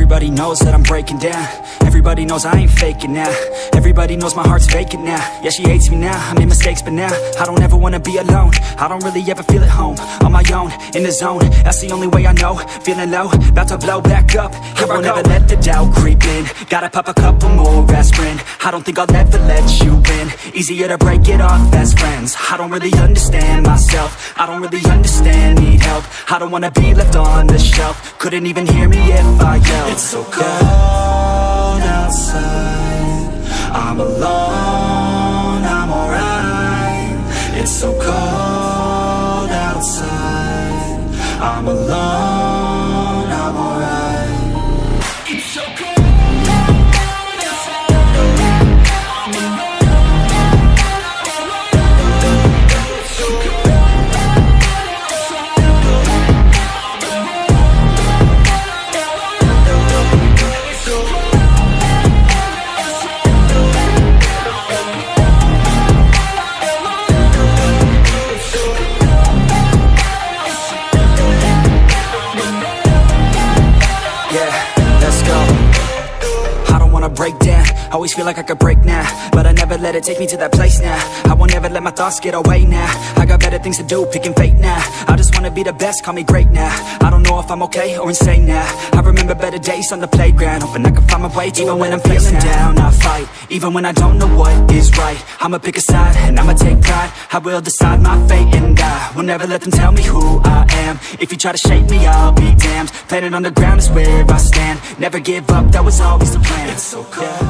Everybody knows that I'm breaking down. Everybody knows I ain't faking now. Everybody knows my heart's vacant now. Yeah, she hates me now, I made mistakes, but now I don't ever wanna be alone. I don't really ever feel at home. On my own, in the zone, that's the only way I know. Feeling low, about to blow back up. Here I won't ever let the doubt creep in. Gotta pop a couple more aspirin. I don't think I'll ever let you in. Easier to break it off best friends. I don't really understand myself. I don't really understand, need help. I don't wanna be left on the shelf. Couldn't even hear me if I yelled. It's so cold outside, I'm alone, I'm alright. It's so cold outside, I'm alone, I'm alright. It's so cold. Break down, always feel like I could break now, but I never let it take me to that place now. I won't ever let my thoughts get away now. I got better things to do, picking fate now. I just wanna be the best, call me great now. I don't know if I'm okay or insane now. I remember better days on the playground, hoping I can find my way to even when I'm feeling down, I fight. Even when I don't know what is right, I'ma pick a side and I'ma take pride. I will decide my fate and I will never let them tell me who I am. If you try to shake me, I'll be damned. Planet on the ground is where I stand. Never give up, that was always the plan. It's so cold